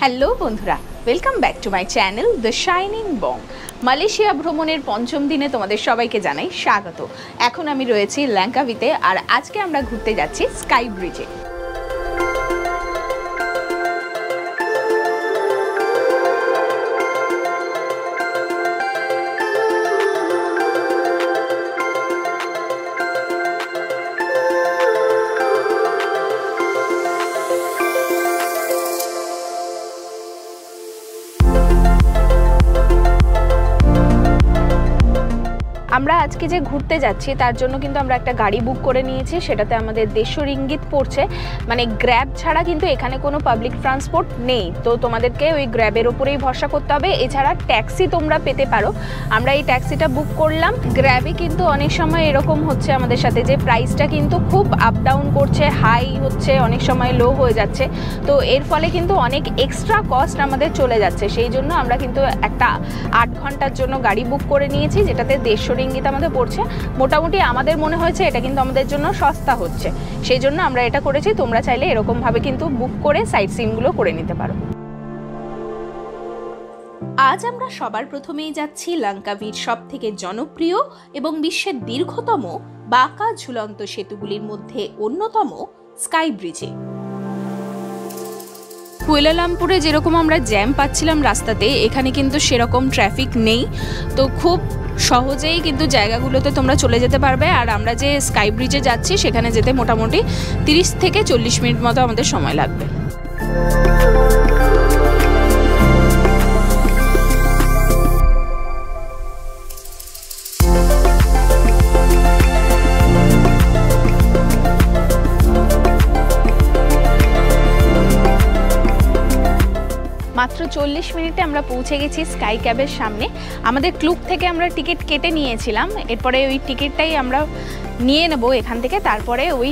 Hello বন্ধুরা, welcome back to my channel the shining Bong. Malaysia ভ্রমণের পঞ্চম দিনে তোমাদের সবাইকে জানাই স্বাগত। এখন আমি রয়েছি ল্যাঙ্কাভিতে, আর আজকে আমরা ঘুরতে যাচ্ছি স্কাই ব্রিজে। আমরা আজকে যে ঘুরতে যাচ্ছি তার জন্য কিন্তু আমরা একটা গাড়ি বুক করে নিয়েছি, সেটাতে আমাদের 150 রিঙ্গিত পড়ছে। মানে গ্র্যাব ছাড়া কিন্তু এখানে কোনো পাবলিক ট্রান্সপোর্ট নেই, তো তোমাদেরকে ওই গ্র্যাবের ওপরেই ভরসা করতে হবে। এছাড়া ট্যাক্সি তোমরা পেতে পারো। আমরা এই ট্যাক্সিটা বুক করলাম। গ্র্যাবে কিন্তু অনেক সময় এরকম হচ্ছে আমাদের সাথে যে প্রাইসটা কিন্তু খুব আপ ডাউন করছে, হাই হচ্ছে, অনেক সময় লো হয়ে যাচ্ছে। তো এর ফলে কিন্তু অনেক এক্সট্রা কস্ট আমাদের চলে যাচ্ছে। সেই জন্য আমরা কিন্তু একটা 8 ঘন্টার জন্য গাড়ি বুক করে নিয়েছি, যেটাতে 150 রিঙ্গিত আমাদের পড়ছে। মোটামুটি আমাদের মনে হয়েছে এটা কিন্তু আমাদের জন্য সস্তা হচ্ছে, সেই জন্য আমরা এটা করেছি। তোমরা চাইলে এরকমভাবে কিন্তু বুক করে সাইট সিনগুলো করে নিতে পারো। আজ আমরা সবার প্রথমেই যাচ্ছি ল্যাঙ্কাভির সব থেকে জনপ্রিয় এবং বিশ্বের দীর্ঘতম বাঁকা ঝুলন্ত সেতুগুলির মধ্যে অন্যতম স্কাই ব্রিজে। কুয়ালালামপুরে যেরকম আমরা জ্যাম পাচ্ছিলাম রাস্তাতে, এখানে কিন্তু সেরকম ট্রাফিক নেই। তো খুব সহজেই কিন্তু জায়গাগুলোতে তোমরা চলে যেতে পারবে। আর আমরা যে স্কাই ব্রিজে যাচ্ছি সেখানে যেতে মোটামুটি 30 থেকে 40 মিনিট মতো আমাদের সময় লাগবে। মাত্র 40 মিনিটে আমরা পৌঁছে গেছি স্কাই ক্যাবের সামনে। আমাদের ক্লুক থেকে আমরা টিকিট কেটে নিয়েছিলাম, এরপরে ওই টিকিটটাই আমরা নিয়ে নেব এখান থেকে। তারপরে ওই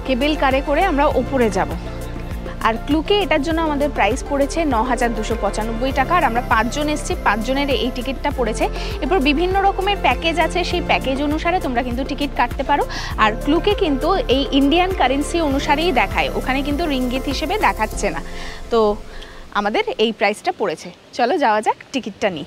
কেবল কারে করে আমরা ওপরে যাব। আর ক্লুকে এটার জন্য আমাদের প্রাইস পড়েছে 9295 টাকা। আর আমরা 5 জন এসেছি, 5 জনের এই টিকিটটা পড়েছে। এরপর বিভিন্ন রকমের প্যাকেজ আছে, সেই প্যাকেজ অনুসারে তোমরা কিন্তু টিকিট কাটতে পারো। আর ক্লুকে কিন্তু এই ইন্ডিয়ান কারেন্সি অনুসারেই দেখায়, ওখানে কিন্তু রিঙ্গিত হিসেবে দেখাচ্ছে না। তো আমাদের এই প্রাইসটা পড়েছে। চলো যাওয়া যাক, টিকিটটা নিই।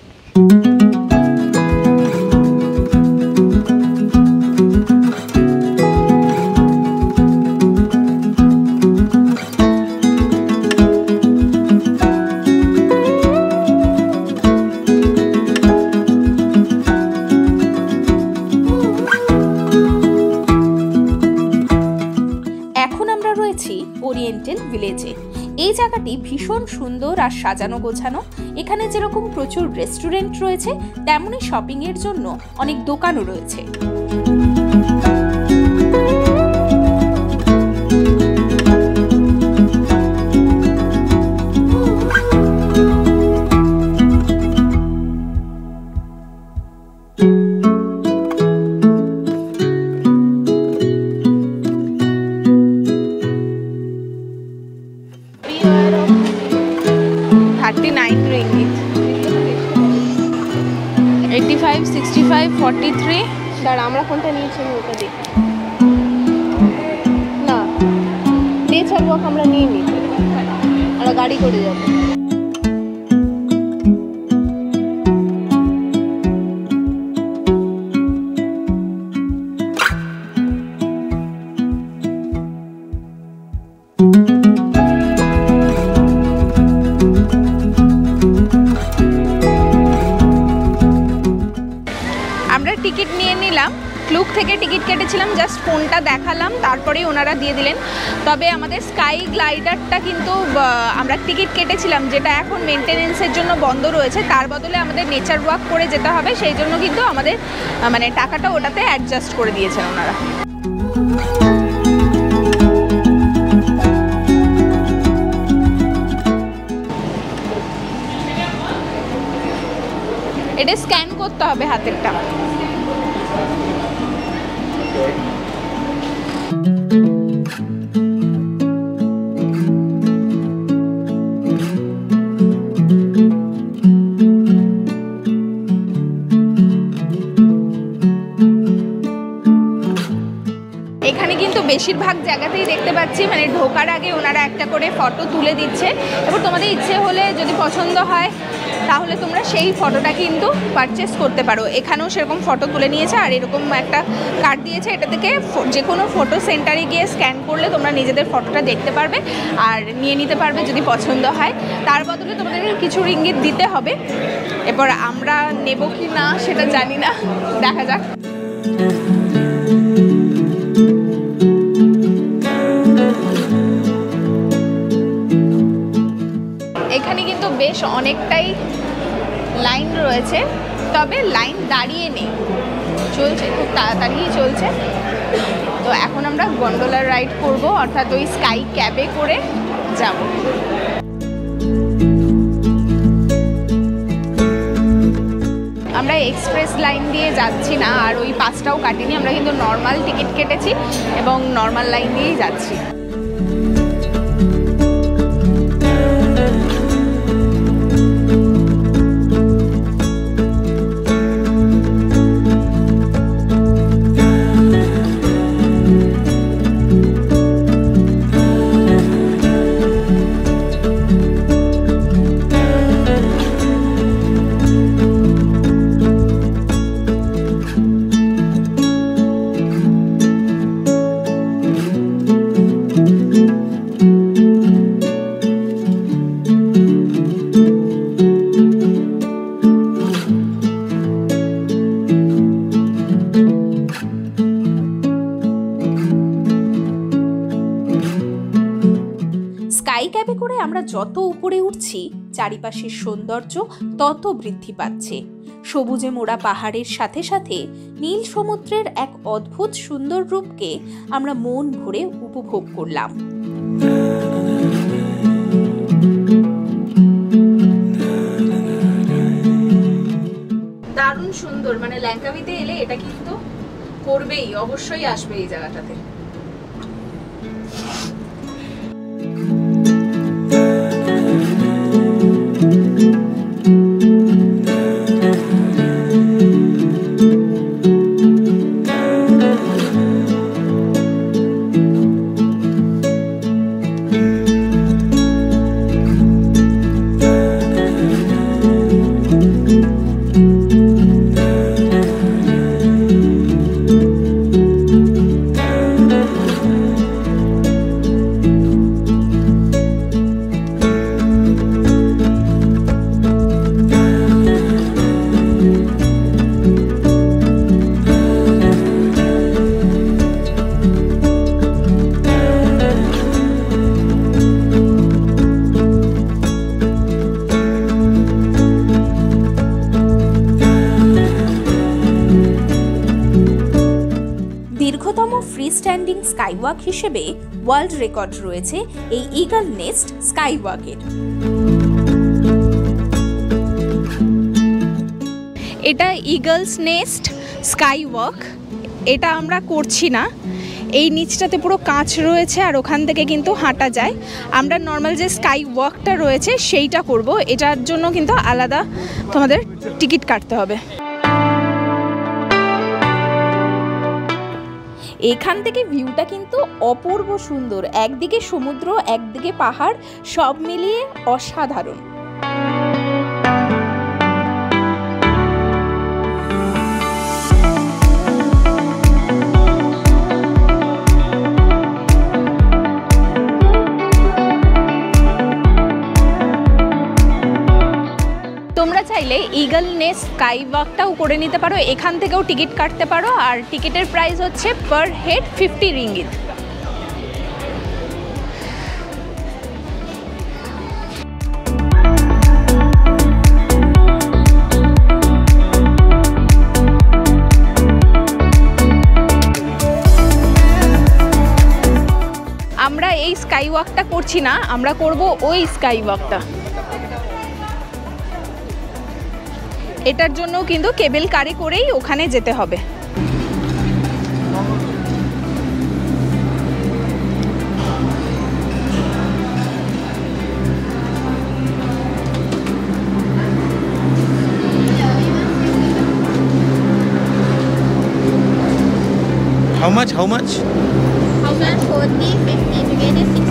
ওরিয়েন্টাল ভিলেজে। এই জায়গাটি ভীষণ সুন্দর আর সাজানো গোছানো। এখানে যেরকম প্রচুর রেস্টুরেন্ট রয়েছে, তেমনই শপিং এর জন্য অনেক দোকানও রয়েছে। আমরা কোনটা নিয়েছি ওটা দেখি না, নেচার ওয়াক আমরা নিয়ে নিই, আমরা গাড়ি করে যাবো। টিকিট নিয়ে নিলাম, ক্লুক থেকে টিকিট কেটেছিলাম, জাস্ট ফোনটা দেখালাম, তারপরেই ওনারা দিয়ে দিলেন। তবে আমাদের স্কাই গ্লাইডারটা কিন্তু আমরা টিকিট কেটেছিলাম, যেটা এখন মেনটেনেন্সের জন্য বন্ধ রয়েছে, তার বদলে আমাদের নেচার ওয়াক করে যেতে হবে। সেই জন্য কিন্তু আমাদের মানে টাকাটা ওটাতে অ্যাডজাস্ট করে দিয়েছেন ওনারা। এটা স্ক্যান করতে হবে হাতেরটা। বেশিরভাগ জায়গাতেই দেখতে পাচ্ছি মানে ঢোকার আগে ওনারা একটা করে ফটো তুলে দিচ্ছে। এবার তোমাদের ইচ্ছে হলে যদি পছন্দ হয় তাহলে তোমরা সেই ফটোটা কিন্তু পারচেস করতে পারো। এখানেও সেরকম ফটো তুলে নিয়েছে আর এরকম একটা কার্ড দিয়েছে, এটা থেকে যে কোনো ফটো সেন্টারে গিয়ে স্ক্যান করলে তোমরা নিজেদের ফটোটা দেখতে পারবে আর নিয়ে নিতে পারবে যদি পছন্দ হয়। তার বদলে তোমাদেরকে কিছু রিঙ্গিত দিতে হবে। এরপর আমরা নেব কি না সেটা জানি না, দেখা যাক। এখানে কিন্তু বেশ অনেকটাই লাইন রয়েছে, তবে লাইন দাঁড়িয়ে নেই, চলছে, খুব তাড়াতাড়ি চলছে। তো এখন আমরা গন্ডোলার রাইড করব, অর্থাৎ ওই স্কাই ক্যাবে করে যাব। আমরা এক্সপ্রেস লাইন দিয়ে যাচ্ছি না আর ওই পাসটাও কাটিনি, আমরা কিন্তু নর্মাল টিকিট কেটেছি এবং নর্মাল লাইন দিয়েই যাচ্ছি। স্কাই ক্যাবে করে আমরা যত উপরে উঠছি চারিপাশের সৌন্দর্য তত বৃদ্ধি পাচ্ছে। সবুজে মোড়া পাহাড়ের সাথে সাথে নীল সমুদ্রের এক অদ্ভুত সুন্দর রূপকে আমরা মন ভরে উপভোগ করলাম। দারুণ সুন্দর, মানে ল্যাঙ্কাবিতে এলে এটা কিন্তু করবেই, অবশ্যই আসবে এই জায়গাটাতে। দীর্ঘতম ফ্রি স্ট্যান্ডিং স্কাইওয়াক হিসেবে ওয়ার্ল্ড রেকর্ড রয়েছে এই ইগল নেস্ট স্কাইওয়াকের। এটা ইগলস নেস্ট স্কাইওয়াক, এটা আমরা করছি না। এই নিচটাতে পুরো কাঁচ রয়েছে আর ওখান থেকে কিন্তু হাঁটা যায়। আমরা নর্মাল যে স্কাই ওয়াকটা রয়েছে সেইটা করব, এটার জন্য কিন্তু আলাদা তোমাদের টিকিট কাটতে হবে। এখান থেকে ভিউটা কিন্তু অপূর্ব সুন্দর, একদিকে সমুদ্র একদিকে পাহাড়, সব মিলিয়ে অসাধারণ। তোমরা চাইলে ইগল নেস্ট স্কাই ওয়াকটাও করে নিতে পারো, এখান থেকেও টিকিট কাটতে পারো আর টিকিটের প্রাইস হচ্ছে পার হেড 50 রিঙ্গিত। আমরা এই স্কাই ওয়াকটা করছি না, আমরা করব ওই স্কাই ওয়াকটা। এটার জন্য কিন্তু কেবল কারে করেই ওখানে যেতে হবে। How much? How much? How much? 40, 50, together 60.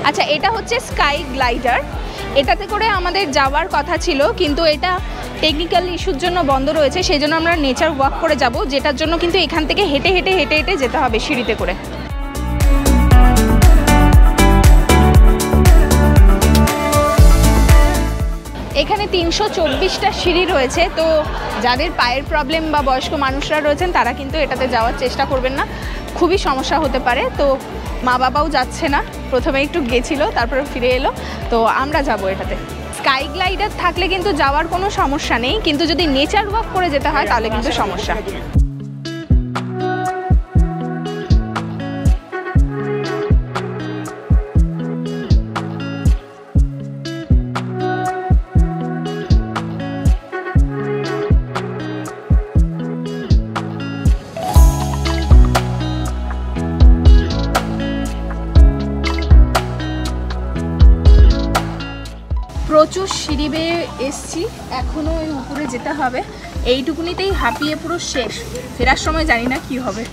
আচ্ছা, এটা হচ্ছে স্কাই গ্লাইডার। এটাতে করে আমাদের যাওয়ার কথা ছিল, কিন্তু এটা টেকনিক্যাল ইস্যুর জন্য বন্ধ রয়েছে, সেই জন্য আমরা নেচার ওয়াক করে যাব, যেটার জন্য কিন্তু এখান থেকে হেঁটে হেঁটে হেঁটে হেঁটে যেতে হবে সিঁড়িতে করে। এখানে 324টা সিঁড়ি রয়েছে, তো যাদের পায়ের প্রবলেম বা বয়স্ক মানুষরা রয়েছেন তারা কিন্তু এটাতে যাওয়ার চেষ্টা করবেন না, খুবই সমস্যা হতে পারে। তো মা বাবাও যাচ্ছে না, প্রথমে একটু গেছিলো তারপরে ফিরে এলো, তো আমরা যাব এটাতে। স্কাই গ্লাইডার থাকলে কিন্তু যাওয়ার কোনো সমস্যা নেই, কিন্তু যদি নেচার ওয়াক করে যেতে হয় তাহলে কিন্তু সমস্যা। প্রচুর সিঁড়ি বেয়ে এসছি, এখনও ওই উপরে যেতে হবে, এইটুকুনিতেই হাঁপিয়ে পুরো শেষ, ফেরার সময় জানি না কি হবে।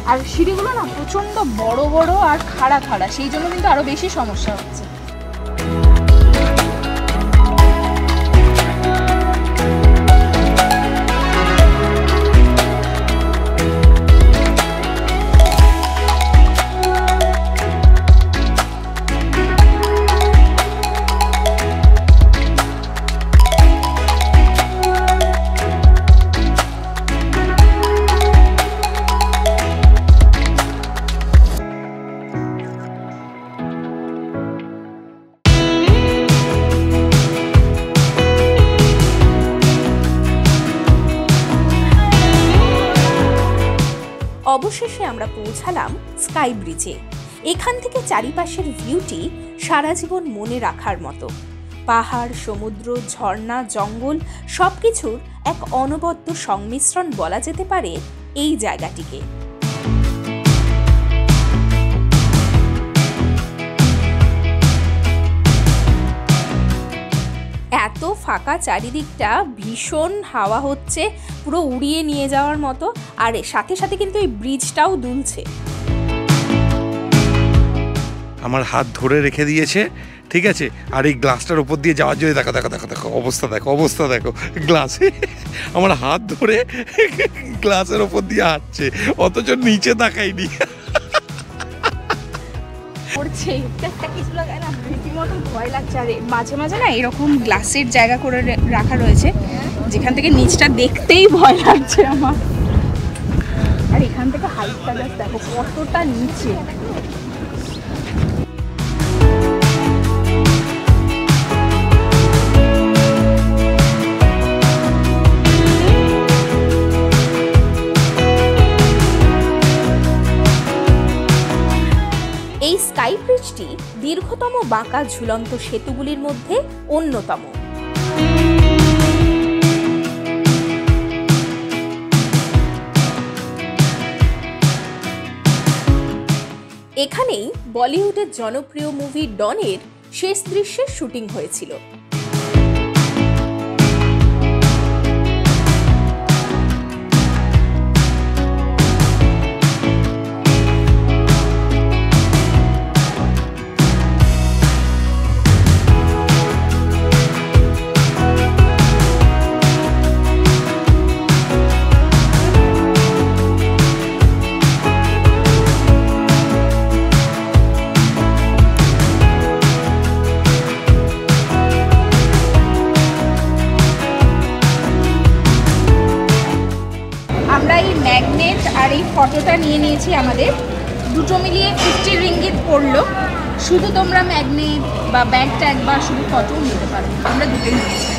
আর সিঁড়িগুলো না প্রচণ্ড বড় বড় আর খাড়া খাড়া, সেই জন্য কিন্তু আরও বেশি সমস্যা হচ্ছে। অবশেষে আমরা পৌঁছালাম স্কাই ব্রিজে। এখান থেকে চারিপাশের ভিউটি সারা জীবন মনে রাখার মতো। পাহাড়, সমুদ্র, ঝর্ণা, জঙ্গল সবকিছুর এক অনবদ্য সংমিশ্রণ বলা যেতে পারে এই জায়গাটিকে। এত ফাঁকা চারিদিকটা, ভীষণ হাওয়া হচ্ছে, পুরো উড়িয়ে নিয়ে যাওয়ার মতো, আর সাথে সাথে কিন্তু এই ব্রিজটাও দুলছে। আমার হাত ধরে রেখে দিয়েছে, ঠিক আছে, আর এই গ্লাসটার উপর দিয়ে যাওয়ার জন্য দেখো দেখো দেখো দেখো অবস্থা দেখো, অবস্থা দেখো, গ্লাসে আমার হাত ধরে গ্লাসের ওপর দিয়ে হাঁটছে, অথচ নিচে তাকাইনি। রীতিমতো ভয় লাগছে, আর মাঝে মাঝে না এরকম গ্লাসের জায়গা করে রাখা রয়েছে যেখান থেকে নিচটা দেখতেই ভয় লাগছে আমার। আর এখান থেকে হাইটটা দেখো কতটা নিচে। এই স্কাই ব্রিজটি দীর্ঘতম বাঁকা ঝুলন্ত সেতুগুলির মধ্যে অন্যতম। এখানেই বলিউডের জনপ্রিয় মুভি ডনের শেষ দৃশ্যের শুটিং হয়েছিল। আর এই ফটোটা নিয়ে নিয়েছি আমাদের, দুটো মিলিয়ে 50 রিঙ্গিত পড়লো। শুধু তোমরা ম্যাগনেট বা ব্যাগ ট্যাগ বা শুধু ফটোও নিতে পারো, আমরা দুটোই নিয়েছি।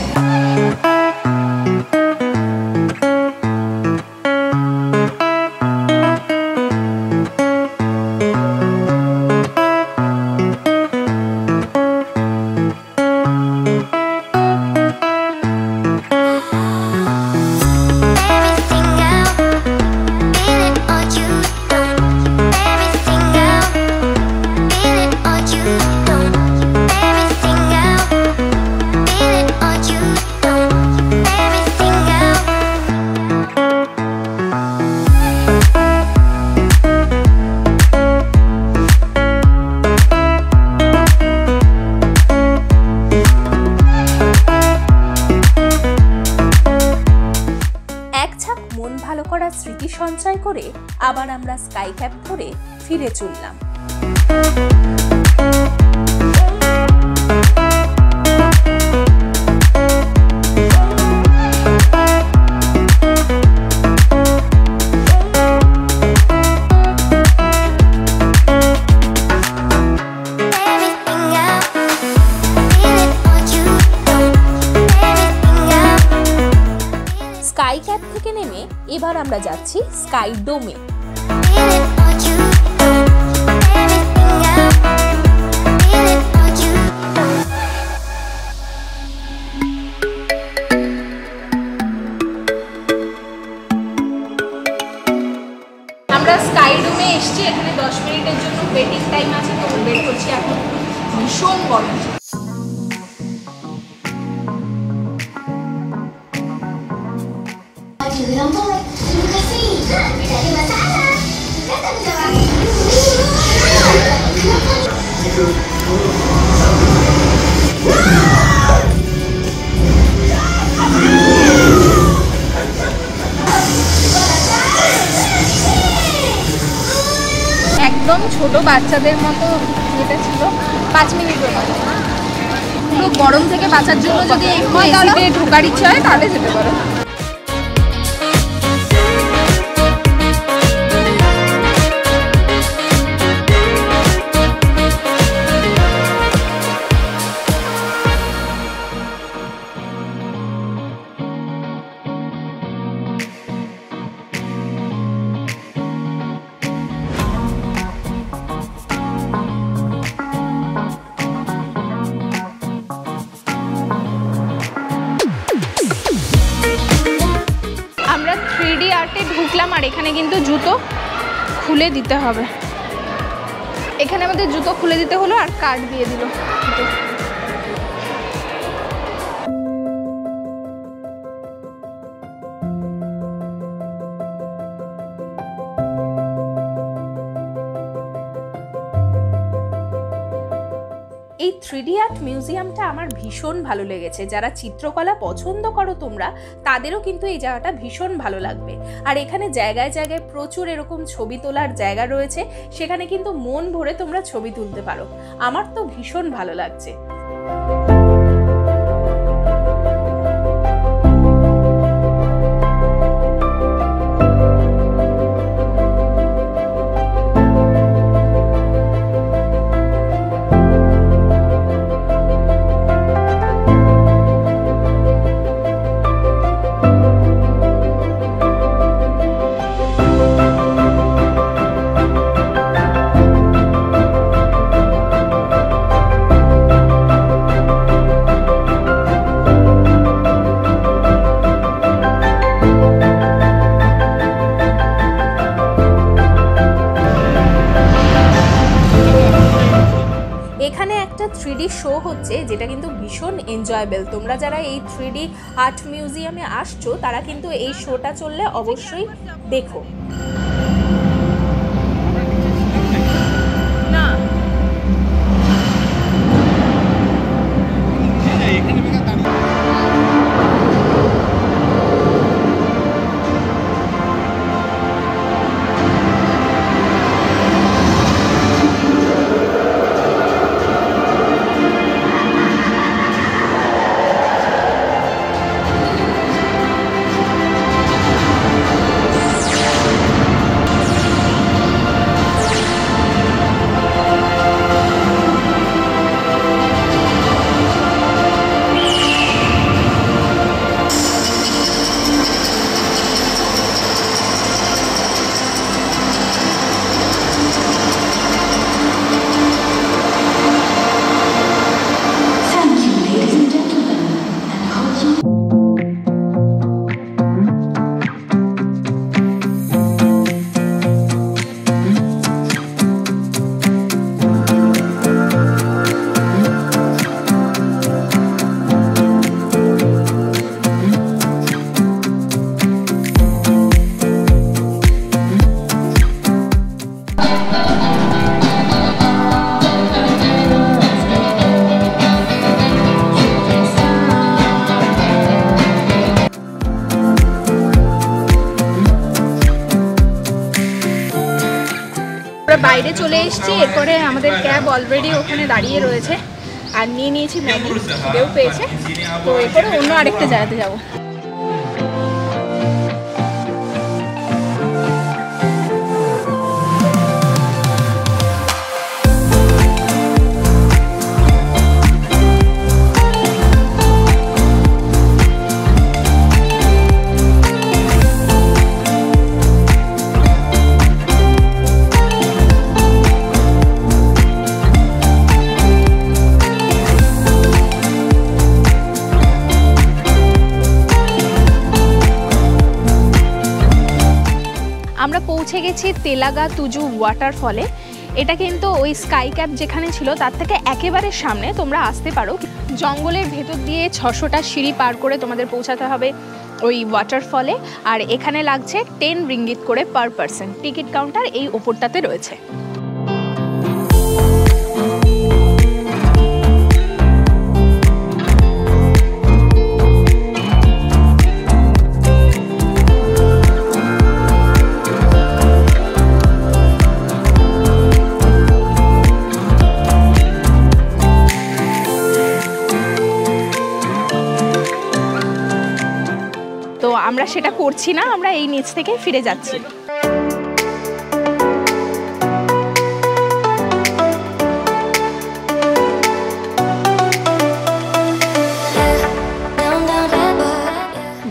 স্মৃতি সঞ্চয় করে আবার আমরা স্কাই ক্যাব ধরে ফিরে চললাম। স্কাই ক্যাব থেকে নেমে এবার আমরা যাচ্ছি স্কাই ডোমে। আমরা স্কাই ডোমে এসেছি, এখানে 10 মিনিটের জন্য ওয়েটিং টাইম আছে, তো ওয়েট করছি। এখন ভীষণ গরম। একদম ছোট বাচ্চাদের মতো যেটা ছিল, 5 মিনিটের মতো। পুরো গরম থেকে বাঁচার জন্য যদি একটু এসিতে ঢোকার ইচ্ছা হয় তাহলে যেতে পারো। ঢুকলাম আর এখানে কিন্তু জুতো খুলে দিতে হবে। এখানে আমাদের জুতো খুলে দিতে হলো আর কার্ড দিয়ে দিল। এই 3D আর্ট মিউজিয়ামটা আমার ভীষণ ভালো লেগেছে। যারা চিত্রকলা পছন্দ করো তোমরা, তাদেরও কিন্তু এই জায়গাটা ভীষণ ভালো লাগবে। আর এখানে জায়গায় জায়গায় প্রচুর এরকম ছবি তোলার জায়গা রয়েছে, সেখানে কিন্তু মন ভরে তোমরা ছবি তুলতে পারো। আমার তো ভীষণ ভালো লাগছে। এখানে একটা 3D শো হচ্ছে, যেটা কিন্তু ভীষণ এনজয়েবল। তোমরা যারা এই 3D আর্ট মিউজিয়ামে আসছো, তারা কিন্তু এই শোটা চললে অবশ্যই দেখো। বাইরে চলে এসেছি, এরপরে আমাদের ক্যাব অলরেডি ওখানে দাঁড়িয়ে রয়েছে আর নিয়ে নিয়েছি ম্যাগি, খিদেও পেয়েছে। তো এরপরে অন্য আরেকটা জায়গাতে যাবো। আমরা পৌঁছে গেছি তেলাগা তুজু ওয়াটারফলে। এটা কিন্তু ওই স্কাই ক্যাপ যেখানে ছিল তার থেকে একেবারে সামনে, তোমরা আসতে পারো। জঙ্গলের ভেতর দিয়ে 600টা সিঁড়ি পার করে তোমাদের পৌঁছাতে হবে ওই ওয়াটারফলে। আর এখানে লাগছে 10 রিঙ্গিত করে পার পারসন। টিকিট কাউন্টার এই ওপরটাতে রয়েছে। তো আমরা সেটা করছি না, আমরা এই নিচ থেকে ফিরে যাচ্ছি।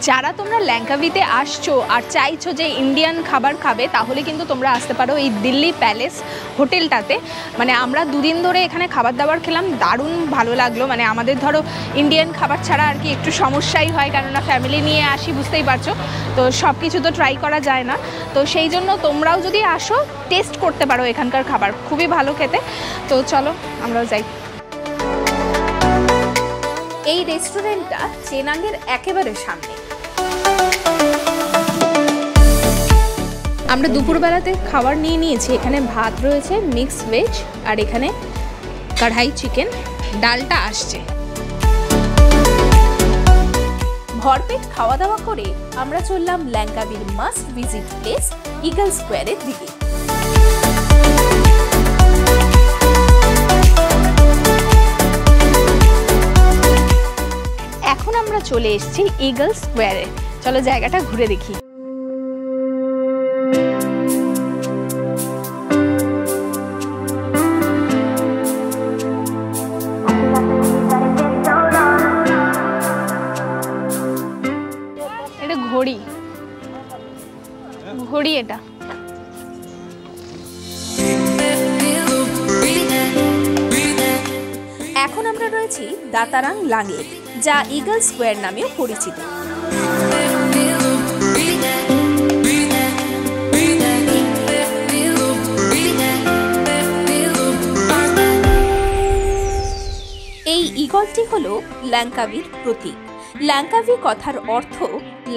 যারা তোমরা ল্যাঙ্কাভিতে আসছো আর চাইছো যে ইন্ডিয়ান খাবার খাবে, তাহলে কিন্তু তোমরা আসতে পারো এই দিল্লি প্যালেস হোটেলটাতে। মানে আমরা দুদিন ধরে এখানে খাবার দাবার খেলাম, দারুণ ভালো লাগলো। মানে আমাদের ধরো ইন্ডিয়ান খাবার ছাড়া আর কি একটু সমস্যাই হয়, কেননা ফ্যামিলি নিয়ে আসি, বুঝতেই পারছো। তো সব কিছু তো ট্রাই করা যায় না, তো সেই জন্য তোমরাও যদি আসো টেস্ট করতে পারো এখানকার খাবার, খুবই ভালো খেতে। তো চলো আমরাও যাই। এই রেস্টুরেন্টটা চেনাঙের একেবারে সামনে। আমরা দুপুরবেলাতে খাবার নিয়ে নিয়েছি। এখানে ভাত রয়েছে, মিক্স ভেজ, আর এখানে কড়াই চিকেন, ডালটা আসছে। ভরপেট খাওয়া দাওয়া করে আমরা চললাম ল্যাঙ্কাভির মাস্ট ভিজিট প্লেস ইগল স্কোয়ারের দিকে। এখন আমরা চলে এসেছি ইগল স্কোয়ারে। চলো জায়গাটা ঘুরে দেখি। এটা ঘড়ি, ঘড়ি এটা। এখন আমরা রয়েছি দাতারাং লাঙে, যা ইগল স্কোয়ার নামেও পরিচিত। এই ইগলটি হল ল্যাঙ্কাভির প্রতীক। ল্যাঙ্কাভি কথার অর্থ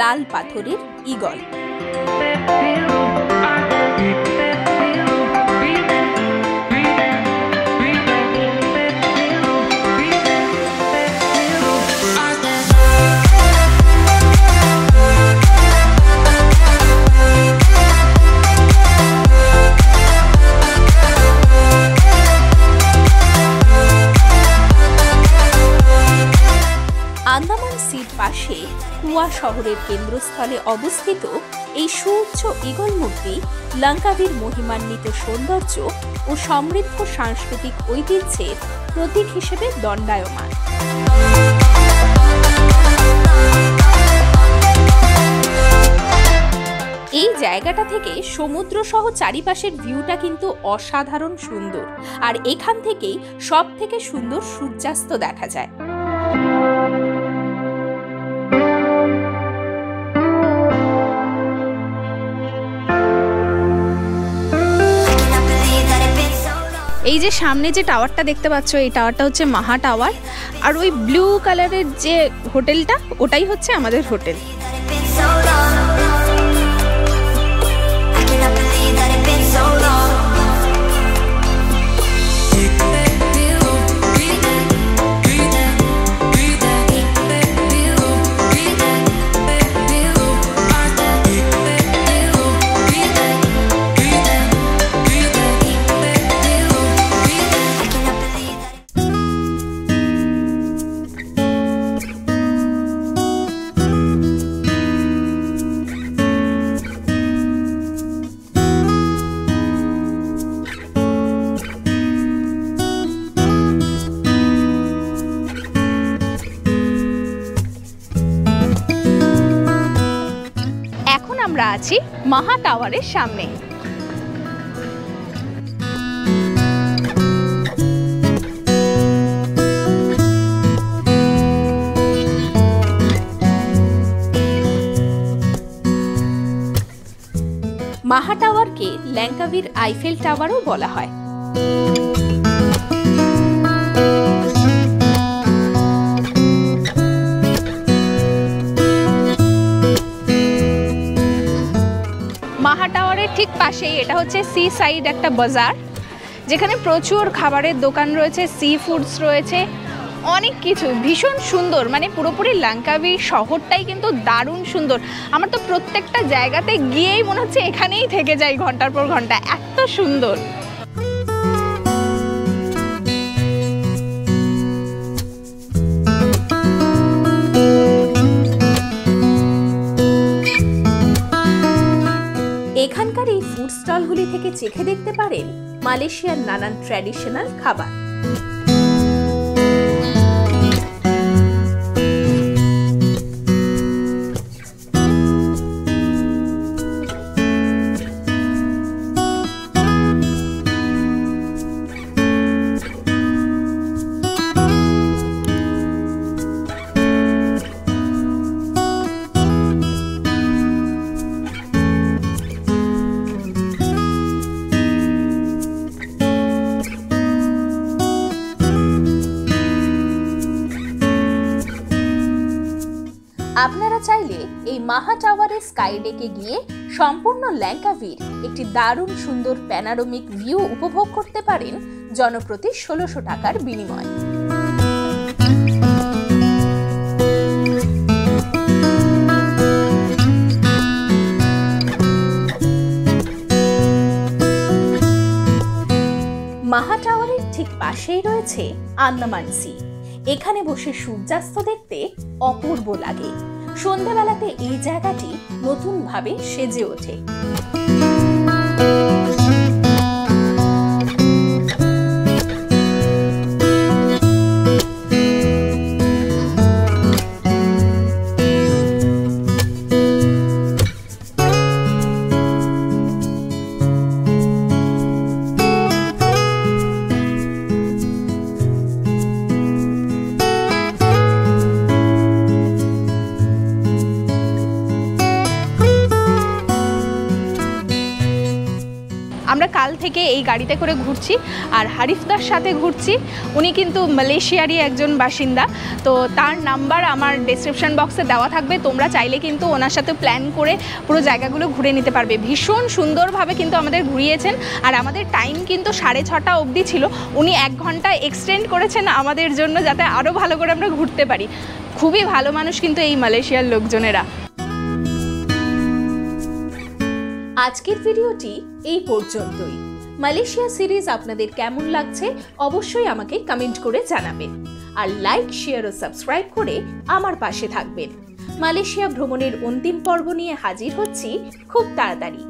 লাল পাথরের ইগল। আন্দামান সির পাশে কুয়া শহরের কেন্দ্রস্থলে অবস্থিত এই সুউচ্চ ইগল মূর্তি ল্যাঙ্কাভির মহিমান্বিত সৌন্দর্য ও সমৃদ্ধ সাংস্কৃতিক ঐতিহ্যের প্রতীক হিসেবে দণ্ডায়মান। এই জায়গাটা থেকে সমুদ্র সহ চারিপাশের ভিউটা কিন্তু অসাধারণ সুন্দর, আর এখান থেকেই সব থেকে সুন্দর সূর্যাস্ত দেখা যায়। এই যে সামনে যে টাওয়ারটা দেখতে পাচ্ছ, এই টাওয়ারটা হচ্ছে মাহা টাওয়ার, আর ওই ব্লু কালারের যে হোটেলটা, ওটাই হচ্ছে আমাদের হোটেল। আমরা আছি মাহা টাওয়ারের সামনে। মাহা টাওয়ারকে ল্যাঙ্কাভির আইফেল টাওয়ারও বলা হয়। মাহা টাওয়ারের ঠিক পাশেই এটা হচ্ছে সি সাইড একটা বাজার, যেখানে প্রচুর খাবারের দোকান রয়েছে, সি ফুডস রয়েছে, অনেক কিছু ভীষণ সুন্দর। মানে পুরোপুরি ল্যাঙ্কাভির শহরটাই কিন্তু দারুণ সুন্দর। আমার তো প্রত্যেকটা জায়গাতে গিয়েই মনে হচ্ছে এখানেই থেকে যাই ঘন্টার পর ঘন্টা, এত সুন্দর। এখানকার এই ফুড স্টলগুলি থেকে চেখে দেখতে পারেন মালয়েশিয়ার নানান ট্র্যাডিশনাল খাবার। আপনারা চাইলে এই মাহা টাওয়ারের স্কাই ডেকে গিয়ে সম্পূর্ণ ল্যাঙ্কাভির একটি দারুণ সুন্দর প্যানোরামিক ভিউ উপভোগ করতে পারেন জনপ্রতি ১৬০০ টাকার বিনিময়ে। মাহা টাওয়ারের ঠিক পাশেই রয়েছে আন্দামান সি। এখানে বসে সূর্যাস্ত দেখতে অপূর্ব লাগে। সন্ধ্যাবেলাতে এই জায়গাটি নতুনভাবে সেজে ওঠে। আমরা কাল থেকে এই গাড়িতে করে ঘুরছি আর হারিফদার সাথে ঘুরছি। উনি কিন্তু মালয়েশিয়ারই একজন বাসিন্দা, তো তার নাম্বার আমার ডেসক্রিপশন বক্সে দেওয়া থাকবে। তোমরা চাইলে কিন্তু ওনার সাথে প্ল্যান করে পুরো জায়গাগুলো ঘুরে নিতে পারবে। ভীষণ সুন্দরভাবে কিন্তু আমাদের ঘুরিয়েছেন, আর আমাদের টাইম কিন্তু 6:30 অবধি ছিল। উনি 1 ঘন্টা এক্সটেন্ড করেছেন আমাদের জন্য, যাতে আরও ভালো করে আমরা ঘুরতে পারি। খুবই ভালো মানুষ কিন্তু এই মালয়েশিয়ার লোকজনেরা। আজকের ভিডিওটি এই পর্যন্তই। মালয়েশিয়া সিরিজ আপনাদের কেমন লাগছে অবশ্যই আমাকে কমেন্ট করে জানাবেন, আর লাইক, শেয়ার ও সাবস্ক্রাইব করে আমার পাশে থাকবেন। মালয়েশিয়া ভ্রমণের অন্তিম পর্ব নিয়ে হাজির হচ্ছি খুব তাড়াতাড়ি।